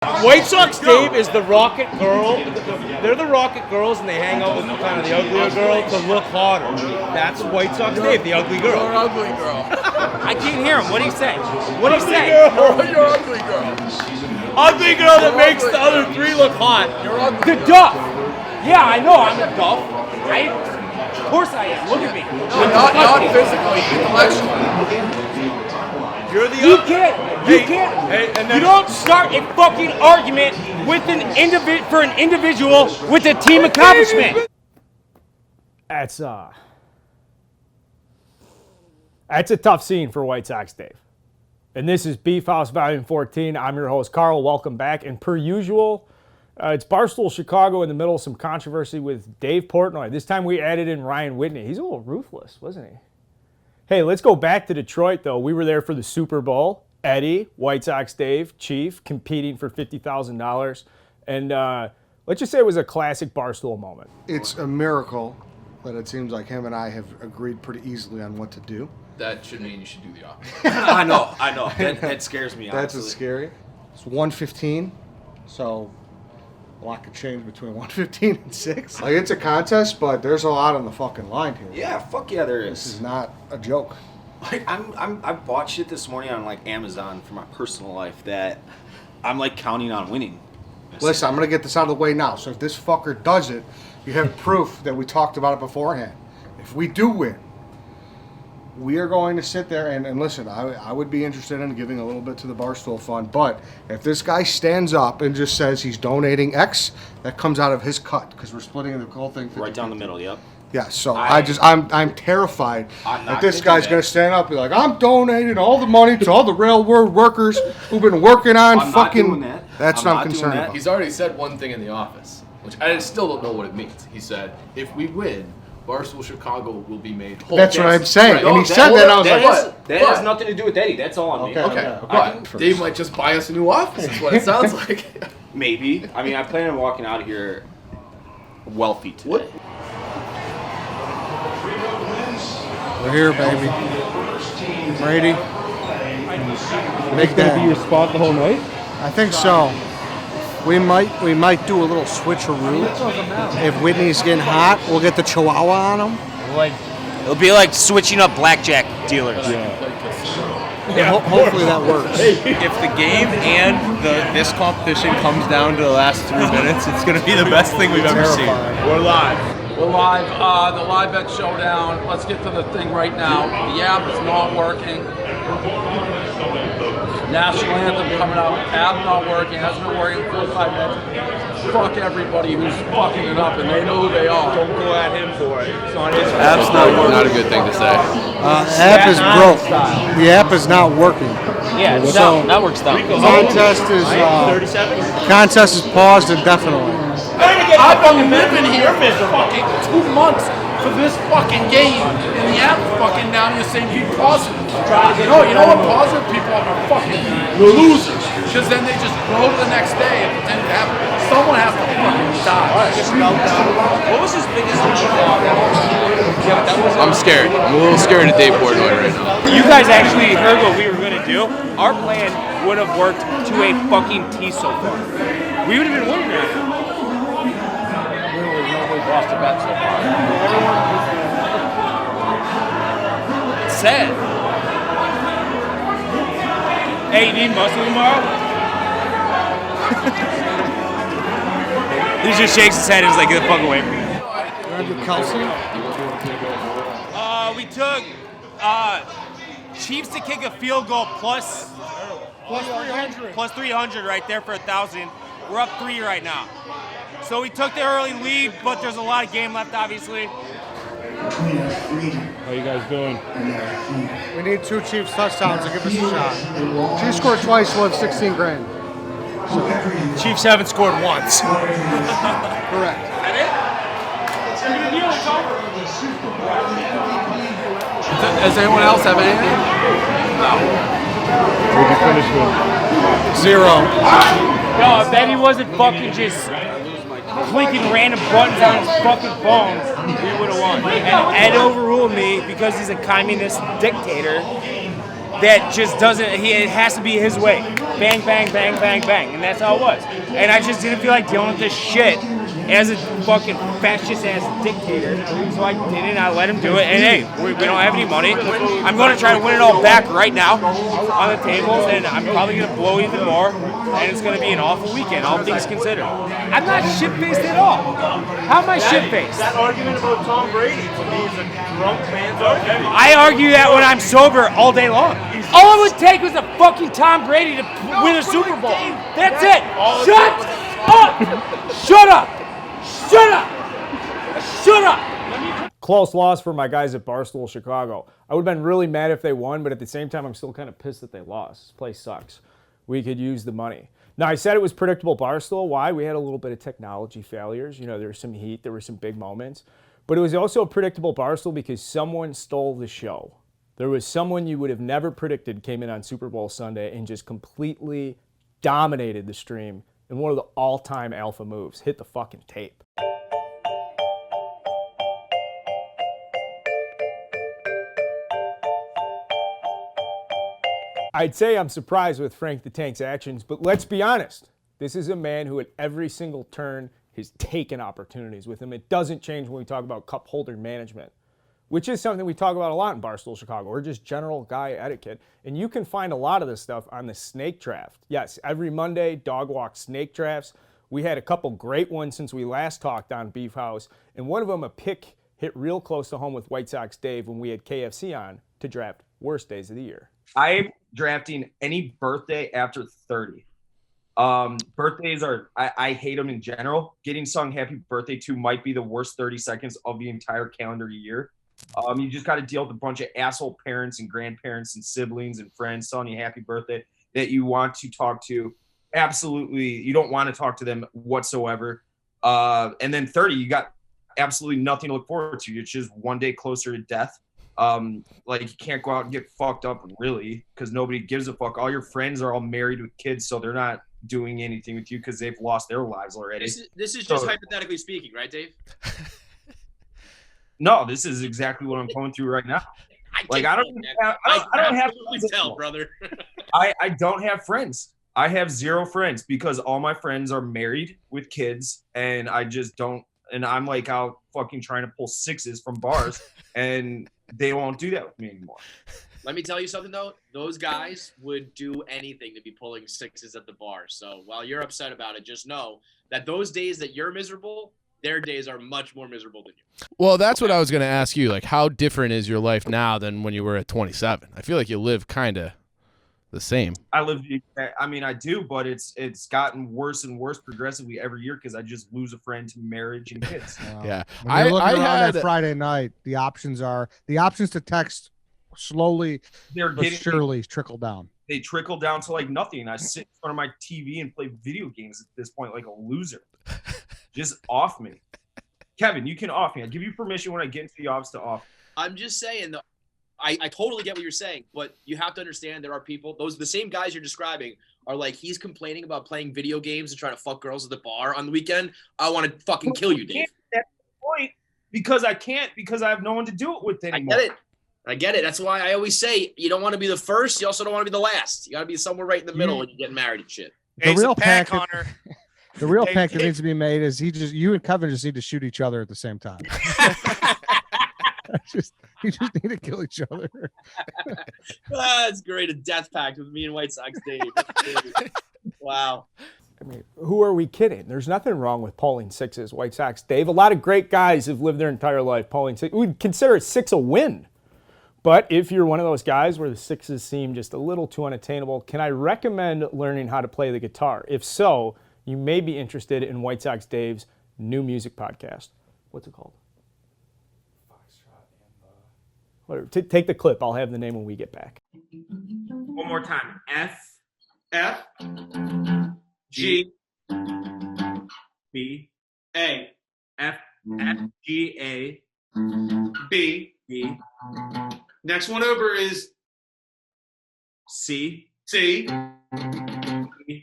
White Sox Dave is the Rocket Girl. They're the Rocket Girls, and they hang out with kind of the uglier girl to look hotter. That's White Sox Dave, the ugly girl. You're ugly girl. I can't hear him. What do you say? What do you say? You're ugly girl. Ugly girl that makes the other three look hot. You're ugly. The Duff. Yeah, I know. I'm a Duff. Of course I am. Look at me. No, not physically, intellectually. You're the You can't. You don't start a fucking argument with for an individual with a team accomplishment. That's a tough scene for White Sox Dave. And this is Beef House Volume 14. I'm your host, Carl. Welcome back. And per usual, it's Barstool Chicago in the middle of some controversy with Dave Portnoy. This time we added in Ryan Whitney. He's a little ruthless, wasn't he? Hey, let's go back to Detroit, though. We were there for the Super Bowl. Eddie, White Sox Dave, Chief, competing for $50,000. And let's just say it was a classic Barstool moment. It's a miracle that it seems like him and I have agreed pretty easily on what to do. That should mean you should do the opposite. I know. That scares me, That's honestly. what's scary. It's 1:15, so a lot could change between 1:15 and 6. Like, it's a contest, but there's a lot on the fucking line here. Yeah, fuck yeah, there This is. is not a joke. Like, I bought shit this morning on like Amazon for my personal life that I'm like counting on winning. Listen, I'm going to get this out of the way now. So if this fucker does it, you have proof that we talked about it beforehand. If we do win, we are going to sit there and listen, I would be interested in giving a little bit to the Barstool Fund, but if this guy stands up and just says he's donating X, that comes out of his cut, because we're splitting the whole thing 50-50. Right down the middle, yep. Yeah, so I'm terrified I'm that not this gonna guy's do going that. to stand up and be like, I'm donating all the money to all the railroad workers who've been working on I'm not fucking... doing that. That's I'm what I'm not doing concerned that. about. He's already said one thing in the office, which I still don't know what it means. He said, if we win, Barstool Chicago will be made whole. That's what I'm saying. Right. And he Oh, said that, I was like, That has nothing to do with Eddie. That's all on me. Okay, but Dave might just buy us a new office, is what it sounds like. Maybe. I mean, I plan on walking out of here wealthy today. What? we're here, baby. Brady. Make that be your spot the whole night? I think so. We might do a little switcheroo. If Whitney's getting hot, we'll get the Chihuahua on him. It'll be like switching up blackjack dealers. Hopefully that works. If the game and this competition comes down to the last 3 minutes, it's going to be the best thing we've ever seen. We're live. We're live, the live bet showdown. Let's get to the thing right now. The app is not working. National anthem coming out. App not working. Hasn't been working in 45 minutes. Fuck everybody who's fucking it up, and they know who they are. Don't go at him for it. It's on his App's not a good thing to say. The app is broke. The app is not working. Yeah, it's So- down. That works down. Contest is paused indefinitely. I've been living here for fucking 2 months for this fucking game, and the app's fucking down here saying be positive. You know what positive people are fucking losers, because then they just go to the next day and pretend to have someone has to fucking die. What was his biggest I'm scared. I'm a little scared of Dave Portnoy right now. You guys actually heard what we were going to do? Our plan would have worked to a fucking T so far. We would have been winning right now. Nobody's lost a bet so far. It's sad. Hey, you need muscle tomorrow? He just shakes his head and is like, get the fuck away from me. Kelsey? We took Chiefs to kick a field goal plus 300. Plus 300 right there for 1,000. We're up 3 right now. So we took the early lead, but there's a lot of game left, obviously. How you guys doing? We need 2 Chiefs touchdowns to give us a shot. Chiefs scored twice, we'll have 16 grand. Chiefs haven't scored once. Correct. Does anyone else have anything? What did you finish with? 0. No, if Eddie wasn't fucking just clicking random buttons on his fucking phones, we would have won. And Ed overruled me because he's a communist dictator that just doesn't, it has to be his way. bang, bang, bang, bang, bang. And that's how it was. And I just didn't feel like dealing with this shit as a fucking fascist-ass dictator. So I did it, and I let him do it. And hey, we don't have any money. I'm going to try to win it all back right now on the tables, and I'm probably going to blow even more. And it's going to be an awful weekend, all things considered. I'm not shit-faced at all. How am I shit-faced? That argument about Tom Brady to me is a drunk man's argument. I argue that when I'm sober all day long. All it would take was a fucking Tom Brady to win a Super Bowl. That's it. Shut up. Shut up. Shut up. Shut up. Close loss for my guys at Barstool Chicago. I would have been really mad if they won, but at the same time, I'm still kind of pissed that they lost. This place sucks. We could use the money. Now, I said it was predictable Barstool. Why? We had a little bit of technology failures. You know, there was some heat. There were some big moments. But it was also a predictable Barstool because someone stole the show. There was someone you would have never predicted came in on Super Bowl Sunday and just completely dominated the stream in one of the all-time alpha moves. Hit the fucking tape. I'd say I'm surprised with Frank the Tank's actions, but let's be honest. This is a man who at every single turn has taken opportunities with him. It doesn't change when we talk about cup holder management, which is something we talk about a lot in Barstool Chicago, or just general guy etiquette. And you can find a lot of this stuff on the snake draft. Yes, every Monday, dog walk snake drafts. We had a couple great ones since we last talked on Beef House, and one of them, a pick hit real close to home with White Sox Dave when we had KFC on to draft worst days of the year. I'm drafting any birthday after 30. Birthdays are, I hate them in general. Getting sung happy birthday to might be the worst 30 seconds of the entire calendar year. You just got to deal with a bunch of asshole parents and grandparents and siblings and friends telling you happy birthday that you want to talk to. Absolutely, you don't want to talk to them whatsoever. And then 30, you got absolutely nothing to look forward to. It's just one day closer to death. Like, you can't go out and get fucked up, really, because nobody gives a fuck. All your friends are all married with kids, so they're not doing anything with you because they've lost their lives already. This is just hypothetically speaking, right, Dave? No, this is exactly what I'm going through right now. I don't have tell, brother. I don't have friends. I have zero friends because all my friends are married with kids, and I just don't. And I'm like out fucking trying to pull sixes from bars, and they won't do that with me anymore. Let me tell you something, though. Those guys would do anything to be pulling sixes at the bar. So while you're upset about it, just know that those days that you're miserable, their days are much more miserable than you. Well, that's what I was going to ask you. Like, how different is your life now than when you were at 27? I feel like you live kind of the same. I do, but it's gotten worse and worse progressively every year because I just lose a friend to marriage and kids. Yeah. When you're looking around at Friday night, the options to text slowly but surely trickle down. They trickle down to like nothing. I sit in front of my TV and play video games at this point like a loser. Just off me. Kevin, you can off me. I give you permission when I get into the office to off. I'm just saying, though, I totally get what you're saying, but you have to understand there are people, the same guys you're describing are like, he's complaining about playing video games and trying to fuck girls at the bar on the weekend. I want to fucking kill you, Dave. That's the point, because I can't, because I have no one to do it with anymore. I get it. That's why I always say you don't want to be the first. You also don't want to be the last. You got to be somewhere right in the middle when you're getting married and shit. The real pack, the real pact that needs to be made is you and Kevin just need to shoot each other at the same time. You just need to kill each other. That's great. A death pact with me and White Sox Dave. Wow. I mean, who are we kidding? There's nothing wrong with pulling sixes, White Sox Dave. A lot of great guys have lived their entire life pulling six. We'd consider a six a win. But if you're one of those guys where the sixes seem just a little too unattainable, can I recommend learning how to play the guitar? If so, you may be interested in White Sox Dave's new music podcast. What's it called? Whatever. Take the clip. I'll have the name when we get back. One more time. F G B A F G A B. Next one over is C.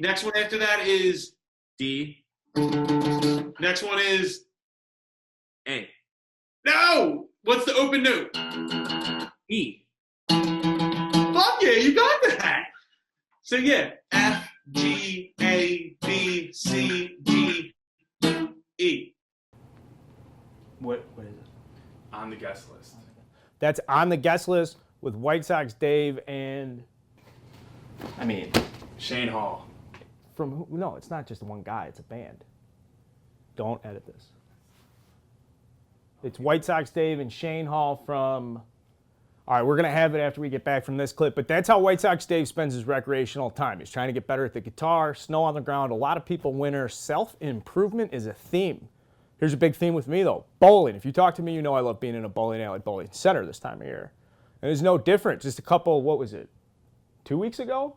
Next one after that is D. Next one is A. No! What's the open note? E. Fuck yeah, you got that. So yeah, F G A B C D E. What is it? On the guest list. That's on the guest list with White Sox Dave and Shane Hall. from who? No, it's not just one guy. It's a band. Don't edit this. It's White Sox Dave and Shane Hall from. All right, we're going to have it after we get back from this clip, but that's how White Sox Dave spends his recreational time. He's trying to get better at the guitar, snow on the ground. A lot of people winter. Self-improvement is a theme. Here's a big theme with me, though. Bowling. If you talk to me, you know I love being in a bowling alley, bowling center this time of year. And it's no different. Just a couple, what was it, 2 weeks ago?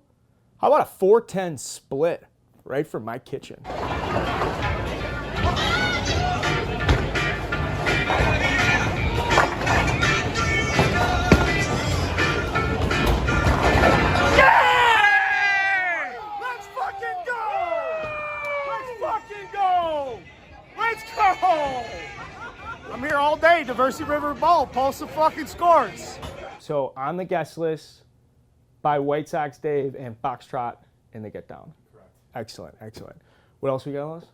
How about a 4-10 split right from my kitchen? I'm here all day, Diversity River Bowl, post some fucking scores. So on the guest list by White Sox Dave and Foxtrot in the Get Down. Correct. Excellent, excellent. What else we got on this?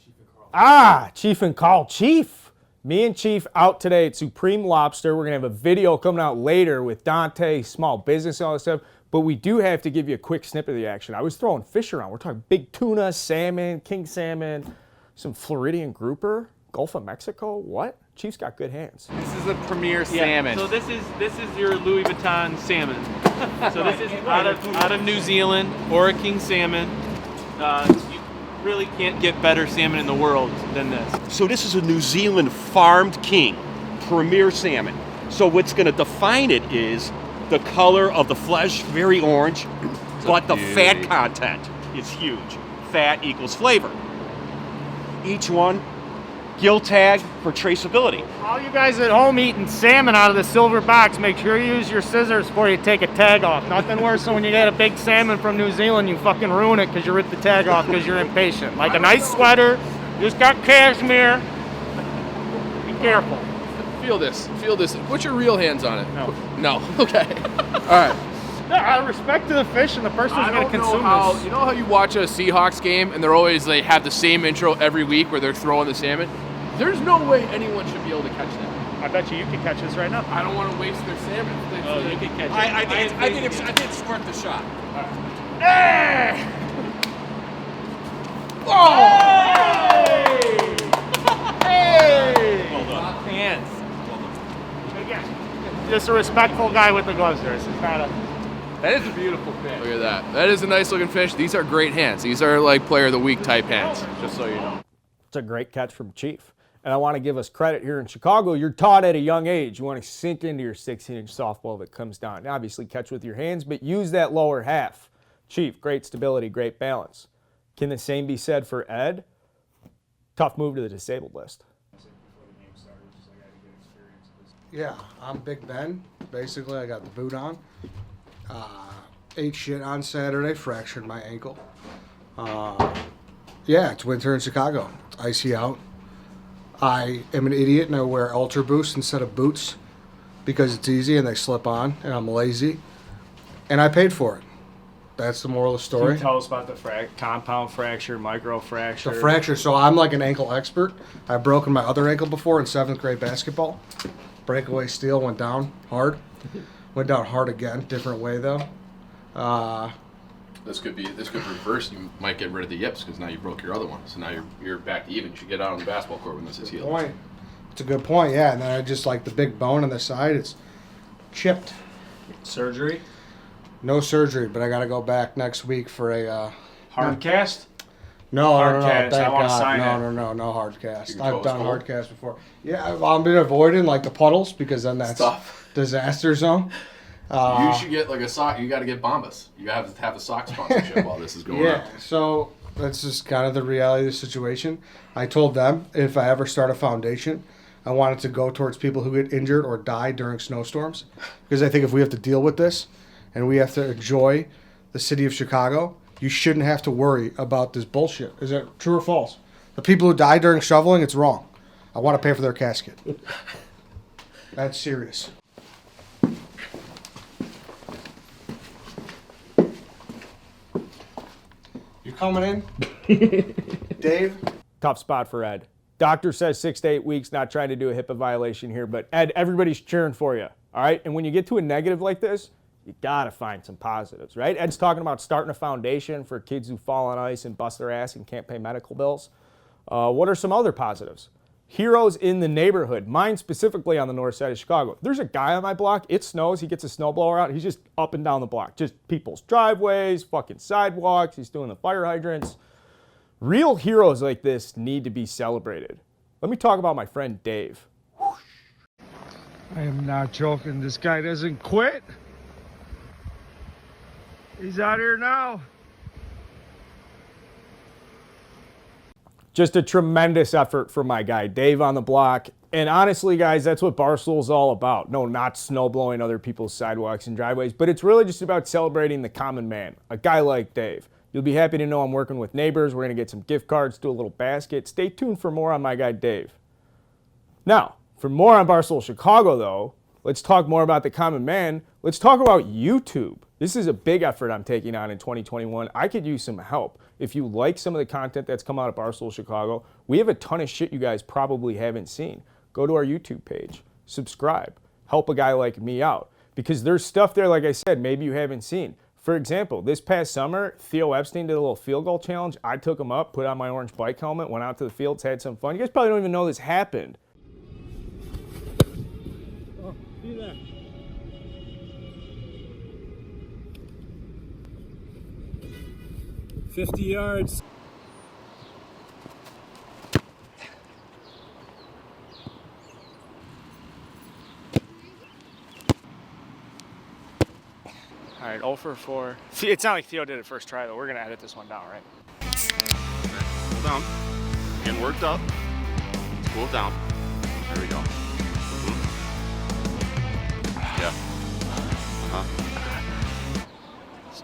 Chief and Carl. Chief and Carl. Chief. Me and Chief out today at Supreme Lobster. We're going to have a video coming out later with Dante, small business, and all that stuff. But we do have to give you a quick snippet of the action. I was throwing fish around. We're talking big tuna, salmon, king salmon, some Floridian grouper, Gulf of Mexico. What? Chief's got good hands. This is a premier salmon. So this is your Louis Vuitton salmon. So this is out of New Zealand, Ora King salmon. You really can't get better salmon in the world than this. So this is a New Zealand farmed king, premier salmon. So what's going to define it is the color of the flesh, very orange, but the fat content is huge. Fat equals flavor. Each one, gill tag for traceability. All you guys at home eating salmon out of the silver box, make sure you use your scissors before you take a tag off. Nothing worse than when you get a big salmon from New Zealand, you fucking ruin it because you ripped the tag off because you're impatient. Like a nice sweater, just got cashmere. Be careful. Feel this. Put your real hands on it. No. Okay. All right. Out of respect to the fish and the person who's going to consume this. You know how you watch a Seahawks game and they have the same intro every week where they're throwing the salmon? There's no way anyone should be able to catch that. I bet you can catch this right now. I don't want to waste their salmon. You can catch it. I think it's worth the shot. Hey! Oh! Hey! Well done. Hands. Again, just a respectful guy with the gloves there. This is not a... That is a beautiful fish. Look at that. That is a nice looking fish. These are great hands. These are like player of the week type hands, just so you know. It's a great catch from Chief. And I want to give us credit here in Chicago. You're taught at a young age. You want to sink into your 16-inch softball that comes down. Obviously catch with your hands, but use that lower half. Chief, great stability, great balance. Can the same be said for Ed? Tough move to the disabled list. Yeah, I'm Big Ben. Basically, I got the boot on. Ate shit on Saturday, fractured my ankle. Yeah, it's winter in Chicago. It's icy out. I am an idiot and I wear Ultra Boost instead of boots because it's easy and they slip on and I'm lazy. And I paid for it. That's the moral of the story. Can you tell us about the compound fracture, micro fracture? The fracture. So I'm like an ankle expert. I've broken my other ankle before in 7th grade basketball. Breakaway steel went down hard. Went down hard again. Different way though. This could reverse. You might get rid of the yips because now you broke your other one. So now you're back to even. You should get out on the basketball court when this is healed. Point. It's a good point, yeah. And then I just like the big bone on the side. It's chipped. Surgery? No surgery, but I got to go back next week for a Hard cast? No, hard no, cast. thank I want to God. sign it. No hard cast. Your I've toes done cold? hard cast before. Yeah, I've been avoiding like the puddles because then that's Stuff. disaster zone. You should get like a sock. You got to get Bombas. You have to have a sock sponsorship while this is going on. Yeah, so that's just kind of the reality of the situation. I told them if I ever start a foundation, I want it to go towards people who get injured or die during snowstorms. Because I think if we have to deal with this and we have to enjoy the city of Chicago, you shouldn't have to worry about this bullshit. Is that true or false? The people who die during shoveling, it's wrong. I want to pay for their casket. That's serious. coming in. Dave? Tough spot for Ed. Doctor says 6 to 8 weeks, not trying to do a HIPAA violation here, but Ed, everybody's cheering for you, all right? And when you get to a negative like this, you gotta find some positives, right? Ed's talking about starting a foundation for kids who fall on ice and bust their ass and can't pay medical bills. What are some other positives? Heroes in the neighborhood, mine specifically on the north side of Chicago. There's a guy on my block, it snows, he gets a snowblower out, he's just up and down the block, just people's driveways, fucking sidewalks, he's doing the fire hydrants. Real heroes like this need to be celebrated. Let me talk about my friend Dave. I am not joking. This guy doesn't quit. He's out here now. Just a tremendous effort from my guy, Dave on the block. And honestly, guys, that's what Barstool's all about. No, not snow blowing other people's sidewalks and driveways, but it's really just about celebrating the common man, a guy like Dave. You'll be happy to know I'm working with neighbors. We're going to get some gift cards, do a little basket. Stay tuned for more on my guy, Dave. Now, for more on Barstool Chicago, though, let's talk more about the common man. Let's talk about YouTube. This is a big effort I'm taking on in 2021. I could use some help. If you like some of the content that's come out of Barstool Chicago, we have a ton of shit you guys probably haven't seen. Go to our YouTube page, subscribe, help a guy like me out. Because there's stuff there, like I said, maybe you haven't seen. For example, this past summer, Theo Epstein did a little field goal challenge. I took him up, put on my orange bike helmet, went out to the fields, had some fun. You guys probably don't even know this happened. Oh, see that. $50 yards. All right, 0 for 4. See, it's not like Theo did it first try, though. We're going to edit this one down, right? Cool down. Getting worked up. Cool down. There we go. Yeah.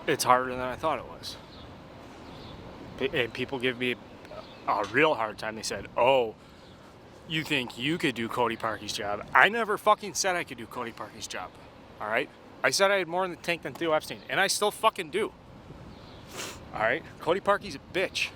It's harder than I thought it was. And people give me a real hard time. They said, oh, you think you could do Cody Parkey's job? I never fucking said I could do Cody Parkey's job, all right? I said I had more in the tank than Theo Epstein, and I still fucking do. All right? Cody Parkey's a bitch.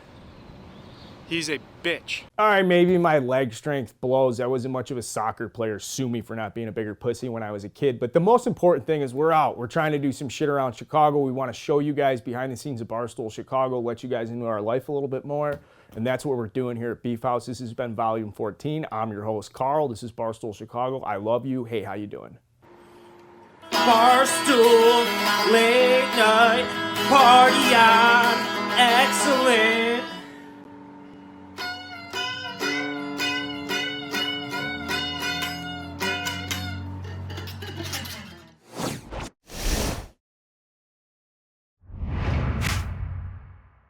He's a bitch. All right, maybe my leg strength blows. I wasn't much of a soccer player. Sue me for not being a bigger pussy when I was a kid. But the most important thing is we're out. We're trying to do some shit around Chicago. We want to show you guys behind the scenes of Barstool Chicago, let you guys into our life a little bit more. And that's what we're doing here at Beef House. This has been Volume 14. I'm your host, Carl. This is Barstool Chicago. I love you. Hey, how you doing? Barstool, late night, party on, excellent.